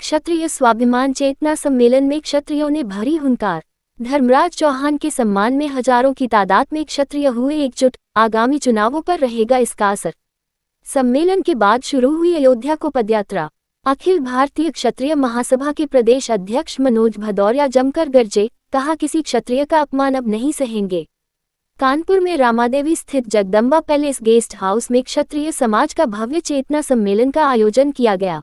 क्षत्रिय स्वाभिमान चेतना सम्मेलन में क्षत्रियों ने भरी हुंकार। धर्मराज चौहान के सम्मान में हजारों की तादाद में क्षत्रिय हुए एकजुट, आगामी चुनावों पर रहेगा इसका असर। सम्मेलन के बाद शुरू हुई अयोध्या को पदयात्रा। अखिल भारतीय क्षत्रिय महासभा के प्रदेश अध्यक्ष मनोज भदौरिया जमकर गरजे, कहा किसी क्षत्रिय का अपमान अब नहीं सहेंगे। कानपुर में रामादेवी स्थित जगदम्बा पैलेस गेस्ट हाउस में क्षत्रिय समाज का भव्य चेतना सम्मेलन का आयोजन किया गया।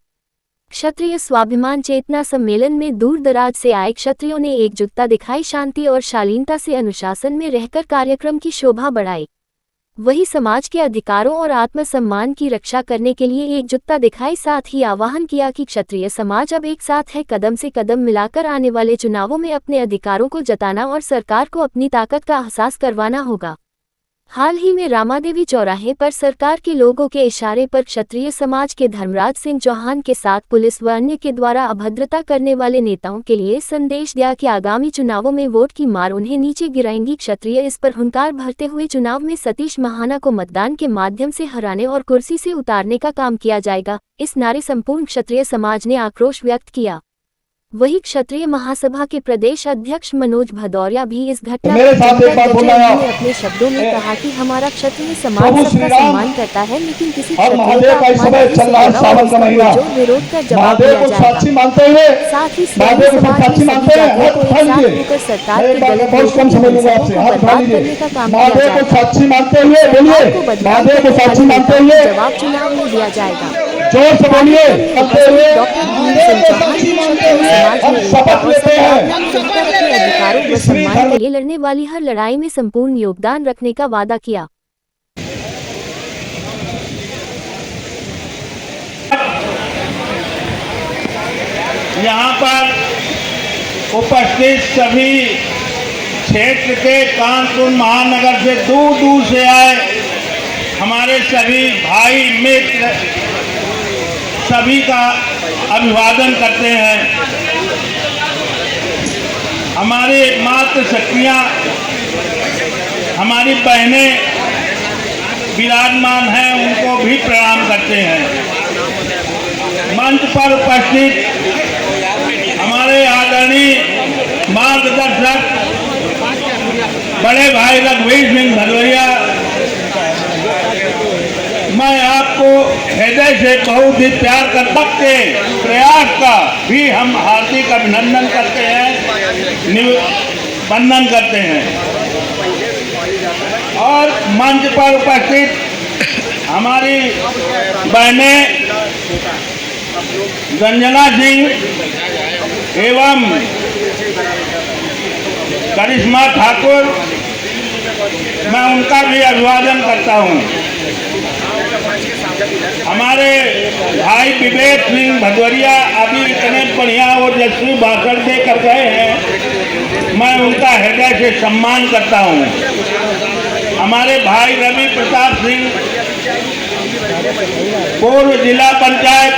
क्षत्रिय स्वाभिमान चेतना सम्मेलन में दूर दराज से आए क्षत्रियों ने एकजुटता दिखाई, शांति और शालीनता से अनुशासन में रहकर कार्यक्रम की शोभा बढ़ाई। वही समाज के अधिकारों और आत्मसम्मान की रक्षा करने के लिए एकजुटता दिखाई, साथ ही आह्वान किया कि क्षत्रिय समाज अब एक साथ है, कदम से कदम मिलाकर आने वाले चुनावों में अपने अधिकारों को जताना और सरकार को अपनी ताकत का एहसास करवाना होगा। हाल ही में रामादेवी चौराहे पर सरकार के लोगों के इशारे पर क्षत्रिय समाज के धर्मराज सिंह चौहान के साथ पुलिस व अन्य के द्वारा अभद्रता करने वाले नेताओं के लिए संदेश दिया कि आगामी चुनावों में वोट की मार उन्हें नीचे गिराएंगी। क्षत्रिय इस पर हुंकार भरते हुए चुनाव में सतीश महाना को मतदान के माध्यम से हराने और कुर्सी से उतारने का काम किया जाएगा। इस नारे संपूर्ण क्षत्रिय समाज ने आक्रोश व्यक्त किया। वही क्षत्रिय महासभा के प्रदेश अध्यक्ष मनोज भदौरिया भी इस घटना ने अपने शब्दों में कहा कि हमारा क्षत्रिय समाज सबका सम्मान करता है, लेकिन किसी क्षत्रिय का अपमान जो विरोध का जवाब दिया जाएगा। साथ ही सभी समाज में सभी जातियों को एक साथ होकर सरकार के गलत नीतियों को बर्बाद करने का काम किया जाएगा। सरकार को बदनाम करने वाले नेताओं का जवाब चुनाव में दिया जाएगा। जोर से बोलिए। अधिकारों व सम्मान के लिए लड़ने वाली हर लड़ाई में संपूर्ण योगदान रखने का वादा किया। यहाँ पर उपस्थित सभी क्षेत्र के कानपुर महानगर से दूर दूर से आए हमारे सभी भाई मित्र सभी का अभिवादन करते हैं। हमारी मातृशक्तियाँ, हमारी बहनें विराजमान हैं, उनको भी प्रणाम करते हैं। मंच पर उपस्थित हमारे आदरणीय मार्गदर्शक बड़े भाई रघुवीर सिंह भदौरिया, मैं आपको हृदय से बहुत ही प्यार कर सकते प्रयास का भी हम हार्दिक अभिनंदन करते हैं, वंदन करते हैं। और मंच पर उपस्थित हमारी बहनें रंजना सिंह एवं करिश्मा ठाकुर, मैं उनका भी अभिवादन करता हूं। हमारे भाई विवेक सिंह भदौरिया अभी इतने बढ़िया और यशस्वी भाषण दे कर गए हैं, मैं उनका हृदय से सम्मान करता हूं। हमारे भाई रवि प्रताप सिंह, पूर्व जिला पंचायत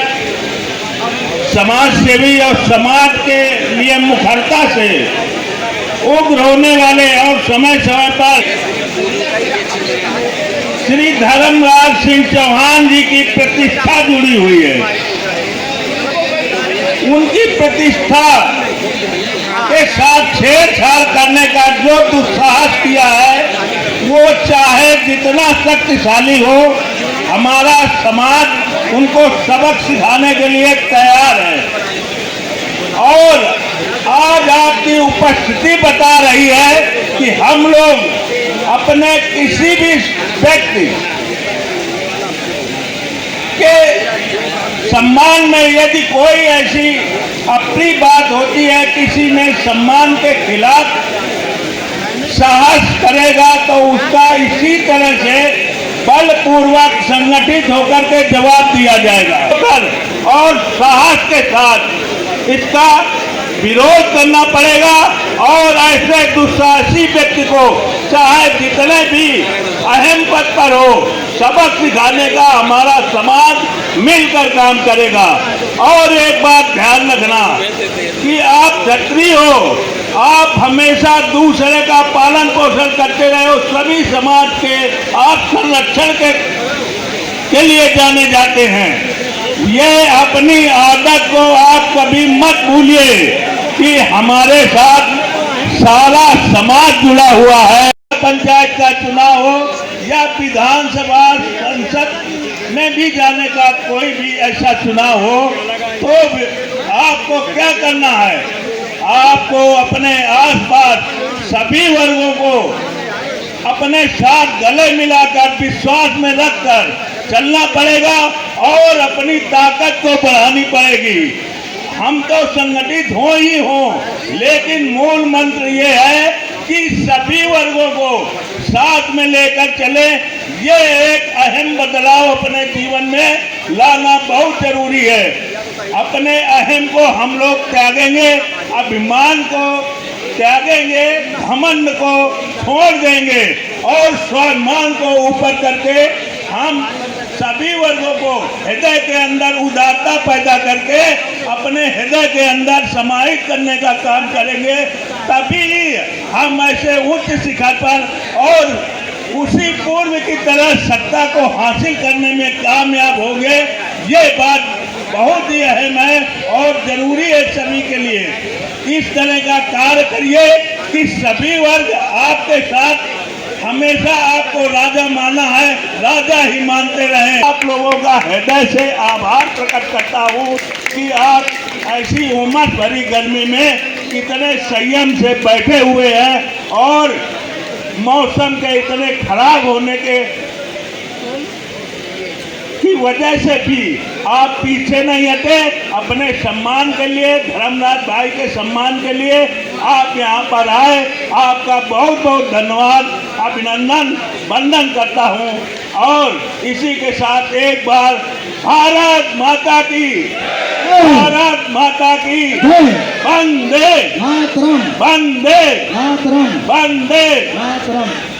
समाज सेवी और समाज के लिए मुखरता से उग्र होने वाले और समय समय पर श्री धर्मराज सिंह चौहान जी की प्रतिष्ठा जुड़ी हुई है। उनकी प्रतिष्ठा के साथ छेड़छाड़ करने का जो दुस्साहस किया है, वो चाहे जितना शक्तिशाली हो, हमारा समाज उनको सबक सिखाने के लिए तैयार है। और आज आपकी उपस्थिति बता रही है कि हम लोग अपने किसी भी व्यक्ति के सम्मान में यदि कोई ऐसी अपनी बात होती है, किसी में सम्मान के खिलाफ साहस करेगा, तो उसका इसी तरह से बलपूर्वक संगठित होकर के जवाब दिया जाएगा और साहस के साथ इसका विरोध करना पड़ेगा। और ऐसे दुस्साहसी व्यक्ति को चाहे जितने भी अहम पद पर हो, सबक सिखाने का हमारा समाज मिलकर काम करेगा। और एक बात ध्यान रखना कि आप क्षत्रिय हो, आप हमेशा दूसरे का पालन पोषण करते रहे हो, सभी समाज के आप संरक्षण के लिए जाने जाते हैं। ये अपनी आदत को आप कभी मत भूलिए कि हमारे साथ सारा समाज जुड़ा हुआ है। पंचायत का चुनाव हो या विधानसभा संसद में भी जाने का कोई भी ऐसा चुनाव हो, तो आपको क्या करना है, आपको अपने आसपास सभी वर्गों को अपने साथ गले मिलाकर विश्वास में रखकर चलना पड़ेगा और अपनी ताकत को बढ़ानी पड़ेगी। हम तो संगठित हो, लेकिन मूल मंत्र ये है कि सभी वर्गों को साथ में लेकर चले। ये एक अहम बदलाव अपने जीवन में लाना बहुत जरूरी है। अपने अहम को हम लोग त्यागेंगे, अभिमान को त्यागेंगे, घमंड को छोड़ देंगे और स्वाभिमान को ऊपर करके हम सभी वर्गों को हृदय के अंदर उदारता पैदा करके अपने हृदय के अंदर समाहित करने का काम करेंगे। तभी हम ऐसे उच्च शिखर पर और उसी पूर्व की तरह सत्ता को हासिल करने में कामयाब होंगे। ये बात बहुत ही अहम है और जरूरी है सभी के लिए। इस तरह का कार्य करिए कि सभी वर्ग आपके साथ हमेशा आपको राजा माना है, राजा ही मानते रहे। आप लोगों का हृदय से आभार प्रकट करता हूँ कि आप ऐसी उमस भरी गर्मी में इतने संयम से बैठे हुए हैं और मौसम के इतने खराब होने के की वजह से भी आप पीछे नहीं हटे। अपने सम्मान के लिए, धर्मराज भाई के सम्मान के लिए आप यहाँ पर आए। आपका बहुत बहुत धन्यवाद, अभिनंदन, वंदन करता हूँ। और इसी के साथ एक बार भारत माता की, भारत माता की वंदे मातरम, वंदे मातरम, वंदे। मातरम।